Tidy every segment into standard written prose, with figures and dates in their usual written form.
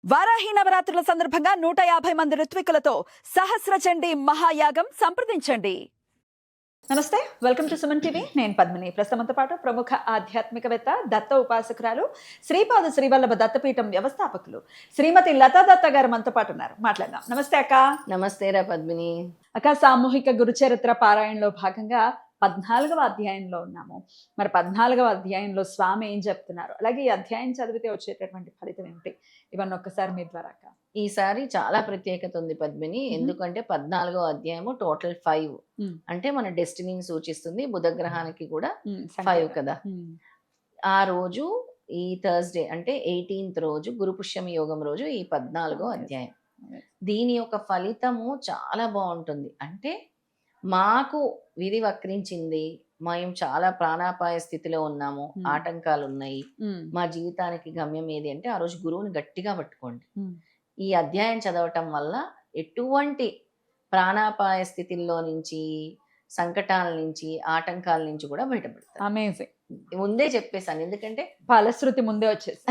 వారాహి నవరాత్రుల సందర్భంగా 150 మంది ఋత్వికులతో సహస్ర చండీ మహాయాగం సంప్రదించండి. నమస్తే, వెల్కమ్ టు సుమన్ టీవీ. నేను పద్మిని. ప్రస్తుతంతో పాటు ప్రముఖ ఆధ్యాత్మికవేత్త, దత్త ఉపాసకురాలు, శ్రీపాద శ్రీవల్లభ దత్తపీఠం వ్యవస్థాపకులు శ్రీమతి లతా దత్త గారు మనతో పాటు ఉన్నారు. మాట్లాడదాం. నమస్తే అక్క. నమస్తే రా పద్మిని. అక్క, సామూహిక గురుచరిత్ర పారాయణలో భాగంగా 14వ అధ్యాయంలో ఉన్నాము. మరి 14వ అధ్యాయంలో స్వామి ఏం చెప్తున్నారు, అలాగే ఈ అధ్యాయం చదివితే వచ్చేటటువంటి ఫలితం ఏమిటి, ఇవన్నీ ఒక్కసారి మీ ద్వారా అక్క. ఈసారి చాలా ప్రత్యేకత ఉంది పద్మిని. ఎందుకంటే 14వ అధ్యాయము టోటల్ 5 అంటే మన డెస్టినీని సూచిస్తుంది. బుధ గ్రహానికి కూడా 5 కదా. ఆ రోజు ఈ థర్స్డే అంటే 18th రోజు గురు పుష్యమి యోగం రోజు ఈ 14వ అధ్యాయం. దీని యొక్క ఫలితము చాలా బాగుంటుంది. అంటే మాకు విధి వక్రించింది, మేము చాలా ప్రాణాపాయ స్థితిలో ఉన్నాము, ఆటంకాలు ఉన్నాయి, మా జీవితానికి గమ్యం ఏది అంటే ఆ రోజు గురువుని గట్టిగా పట్టుకోండి. ఈ అధ్యాయం చదవటం వల్ల ఎటువంటి ప్రాణాపాయ స్థితిలో నుంచి, సంకటాల నుంచి, ఆటంకాల నుంచి కూడా బయటపడతారు. అమేజింగ్. ముందే చెప్పేశాను, ఎందుకంటే ఫలశ్రుతి ముందే వచ్చేసి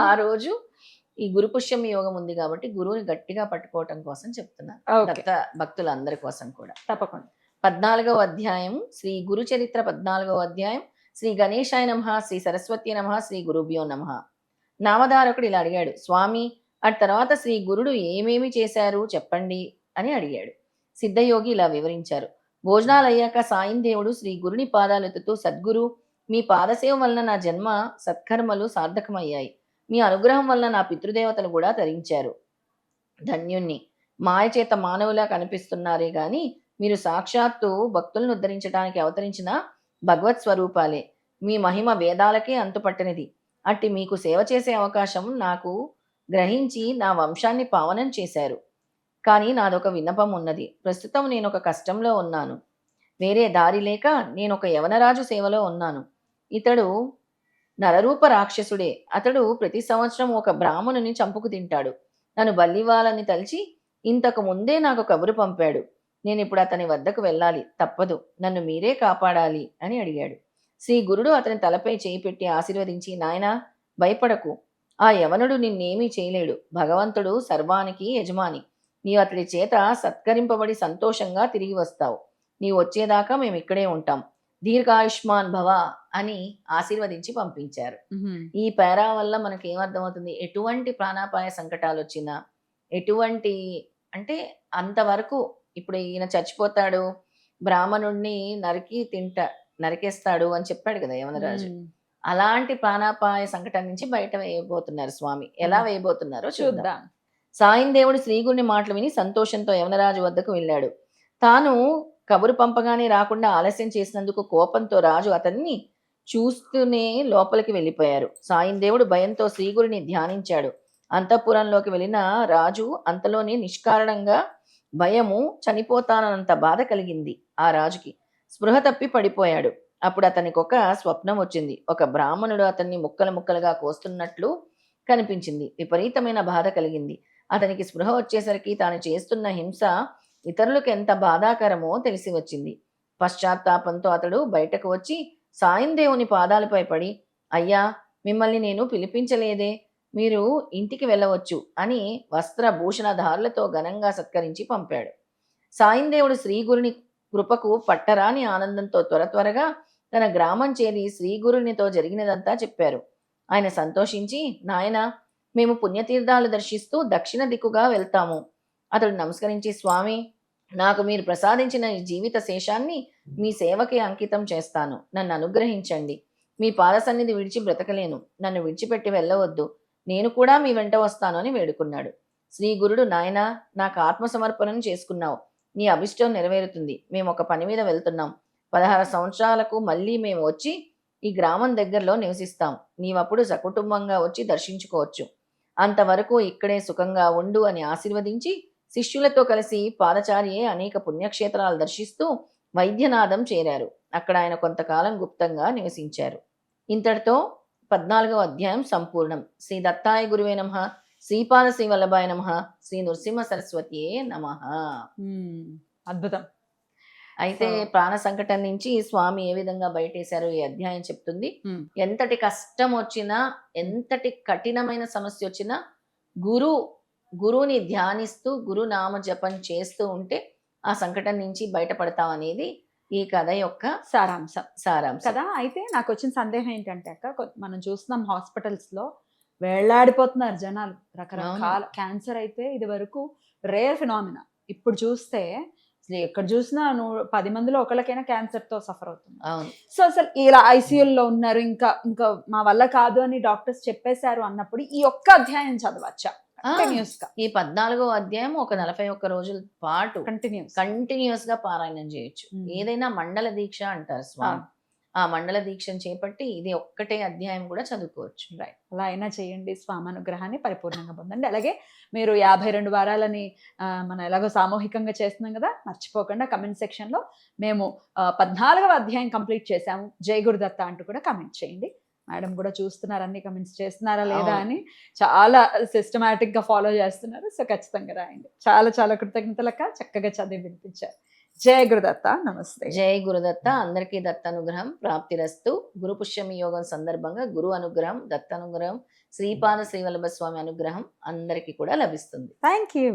ఆ రోజు ఈ గురు పుష్యమి యోగం ఉంది కాబట్టి గురువుని గట్టిగా పట్టుకోవటం కోసం చెప్తున్నాను, దత్త భక్తులందరి కోసం కూడా. తప్పకుండా. 14వ అధ్యాయం శ్రీ గురు చరిత్ర. 14వ అధ్యాయం శ్రీ గణేశాయ నమః, శ్రీ సరస్వతి నమః, శ్రీ గురుభ్యో నమః. నామధారకుడు ఇలా అడిగాడు, స్వామి అటు తర్వాత శ్రీ గురుడు ఏమేమి చేశారు చెప్పండి అని అడిగాడు. సిద్ధయోగి ఇలా వివరించారు. భోజనాలు అయ్యాక సాయం దేవుడు శ్రీ గురుని పాదాలెత్తుతూ, సద్గురు, మీ పాదసేవ వలన నా జన్మ సత్కర్మలు సార్థకమయ్యాయి. మీ అనుగ్రహం వలన నా పితృదేవతలు కూడా తరించారు. ధన్యుణ్ణి. మాయ చేత మానవులా కనిపిస్తున్నారే గాని మీరు సాక్షాత్తు భక్తులను ఉద్ధరించడానికి అవతరించిన భగవత్ స్వరూపాలే. మీ మహిమ వేదాలకే అంతుపట్టనిది. అట్టి మీకు సేవ చేసే అవకాశం నాకు గ్రహించి నా వంశాన్ని పావనం చేశారు. కానీ నాదొక విన్నపం ఉన్నది. ప్రస్తుతం నేను ఒక కష్టంలో ఉన్నాను. వేరే దారి లేక నేను ఒక యవనరాజు సేవలో ఉన్నాను. ఇతడు నరరూప రాక్షసుడే. అతడు ప్రతి సంవత్సరం ఒక బ్రాహ్మణుని చంపుకు తింటాడు. నన్ను బల్లివ్వాలని తలిచి ఇంతకు ముందే నాకు కబురు పంపాడు. నేను ఇప్పుడు అతని వద్దకు వెళ్ళాలి, తప్పదు. నన్ను మీరే కాపాడాలి అని అడిగాడు. శ్రీ గురుడు అతని తలపై చేయి పెట్టి ఆశీర్వదించి, నాయనా భయపడకు, ఆ యవనుడు నిన్నేమీ చేయలేడు. భగవంతుడు సర్వానికి యజమాని. నీవు అతడి చేత సత్కరింపబడి సంతోషంగా తిరిగి వస్తావు. నీవు వచ్చేదాకా మేము ఇక్కడే ఉంటాం. దీర్ఘాయుష్మాన్ భవ అని ఆశీర్వదించి పంపించారు. ఈ పేరా వల్ల మనకి ఏమర్థమవుతుంది, ఎటువంటి ప్రాణాపాయ సంకటాలు వచ్చినా, ఎటువంటి అంటే అంతవరకు ఇప్పుడు ఈయన చచ్చిపోతాడు, బ్రాహ్మణుడిని నరికేస్తాడు అని చెప్పాడు కదా యవనరాజు. అలాంటి ప్రాణాపాయ సంకటం నుంచి బయట వేయబోతున్నారు స్వామి. ఎలా వేయబోతున్నారో చూద్దాం. సాయం దేవుడు శ్రీగురుని మాటలు విని సంతోషంతో యవనరాజు వద్దకు వెళ్ళాడు. తాను కబురు పంపగానే రాకుండా ఆలస్యం చేసినందుకు కోపంతో రాజు అతన్ని చూస్తూనే లోపలికి వెళ్ళిపోయారు. సాయం దేవుడు భయంతో శ్రీగురిని ధ్యానించాడు. అంతఃపురంలోకి వెళ్ళిన రాజు అంతలోనే నిష్కారణంగా భయము, చనిపోతానంత బాధ కలిగింది ఆ రాజుకి. స్పృహ తప్పి పడిపోయాడు. అప్పుడు అతనికి ఒక స్వప్నం వచ్చింది. ఒక బ్రాహ్మణుడు అతన్ని ముక్కలు ముక్కలుగా కోస్తున్నట్లు కనిపించింది. విపరీతమైన బాధ కలిగింది. అతనికి స్పృహ వచ్చేసరికి తాను చేస్తున్న హింస ఇతరులకు ఎంత బాధాకరమో తెలిసి వచ్చింది. పశ్చాత్తాపంతో అతడు బయటకు వచ్చి సాయం దేవుని పాదాలపై పడి, అయ్యా మిమ్మల్ని నేను పిలిపించలేదే, మీరు ఇంటికి వెళ్ళవచ్చు అని వస్త్రభూషణధారులతో ఘనంగా సత్కరించి పంపాడు. సాయం దేవుడు శ్రీగురుని కృపకు పట్టరాని ఆనందంతో త్వరగా తన గ్రామం చేరి శ్రీగురునితో జరిగినదంతా చెప్పారు. ఆయన సంతోషించి, నాయన మేము పుణ్యతీర్థాలు దర్శిస్తూ దక్షిణ దిక్కుగా వెళ్తాము. అతడు నమస్కరించి, స్వామి నాకు మీరు ప్రసాదించిన ఈ జీవిత శేషాన్ని మీ సేవకి అంకితం చేస్తాను. నన్ను అనుగ్రహించండి. మీ పాద సన్నిధి విడిచి బ్రతకలేను. నన్ను విడిచిపెట్టి వెళ్ళవద్దు. నేను కూడా మీ వెంట వస్తాను అని వేడుకున్నాడు. శ్రీ గురుడు, నాయనా నాకు ఆత్మసమర్పణను చేసుకున్నావు. నీ అభిష్టం నెరవేరుతుంది. మేము ఒక పని మీద వెళ్తున్నాం. 16 సంవత్సరాలకు మళ్ళీ మేము వచ్చి ఈ గ్రామం దగ్గరలో నివసిస్తాం. నీవప్పుడు సకుటుంబంగా వచ్చి దర్శించుకోవచ్చు. అంతవరకు ఇక్కడే సుఖంగా ఉండు అని ఆశీర్వదించి శిష్యులతో కలిసి పాదచారియే అనేక పుణ్యక్షేత్రాలు దర్శిస్తూ వైద్యనాథం చేరారు. అక్కడ ఆయన కొంతకాలం గుప్తంగా నివసించారు. ఇంతటితో 14వ అధ్యాయం సంపూర్ణం. శ్రీ దత్తాయ గురువే నమః, శ్రీపాద శ్రీ వల్లభాయ నమః, శ్రీ నృసింహ సరస్వతియే నమః. అద్భుతం. అయితే ప్రాణ సంకటం నుంచి స్వామి ఏ విధంగా బయటేశారో ఈ అధ్యాయం చెప్తుంది. ఎంతటి కష్టం వచ్చినా, ఎంతటి కఠినమైన సమస్య వచ్చినా గురువుని ధ్యానిస్తూ గురు నామ జపం చేస్తూ ఉంటే ఆ సంకటం నుంచి బయటపడతాం అనేది ఈ కథ యొక్క సారాంశం సారాంశం. కదా. అయితే నాకు వచ్చిన సందేహం ఏంటంటే అక్క, మనం చూస్తున్నాం హాస్పిటల్స్ లో వేళ్లాడిపోతున్నారు జనాలు. రకరకాల క్యాన్సర్ అయితే ఇది వరకు రేర్ ఫినామినా. ఇప్పుడు చూస్తే అసలు ఎక్కడ చూసినా 10 మందిలో ఒకళ్ళకైనా క్యాన్సర్ తో సఫర్ అవుతుంది. అవును. సో అసలు ఇలా ఐసీయూలో ఉన్నారు, ఇంకా ఇంకా మా వల్ల కాదు అని డాక్టర్స్ చెప్పేశారు అన్నప్పుడు ఈ ఒక్క అధ్యాయం చదవచ్చా కంటిన్యూస్ గా? ఈ 14వ అధ్యాయం ఒక 41 రోజుల పాటు కంటిన్యూస్ గా పారాయణం చేయొచ్చు. ఏదైనా మండల దీక్ష అంటారు స్వామి. ఆ మండల దీక్షను చేపట్టి ఇది ఒక్కటే అధ్యాయం కూడా చదువుకోవచ్చు. రైట్, అలా అయినా చేయండి, స్వామి అనుగ్రహాన్ని పరిపూర్ణంగా పొందండి. అలాగే మీరు 52 వారాలని మనం ఎలాగో సామూహికంగా చేస్తున్నాం కదా, మర్చిపోకుండా కమెంట్ సెక్షన్ లో మేము 14వ అధ్యాయం కంప్లీట్ చేసాము జై గురుదత్త అంటూ కూడా కమెంట్ చేయండి. మేడం కూడా చూస్తున్నారు, అన్ని కమెంట్స్ చేస్తున్నారా లేదా అని, చాలా సిస్టమాటిక్ గా ఫాలో చేస్తున్నారు. సో ఖచ్చితంగా రాయండి. చాలా చాలా కృతజ్ఞతలక్క, చక్కగా చదివి వినిపించారు. జయ గురుదత్త. నమస్తే. జై గురుదత్త. అందరికీ దత్తానుగ్రహం ప్రాప్తిరస్తు. గురు పుష్యమి యోగం సందర్భంగా గురు అనుగ్రహం, దత్తానుగ్రహం, శ్రీపాద శ్రీవల్లభ స్వామి అనుగ్రహం అందరికీ కూడా లభిస్తుంది. Thank you.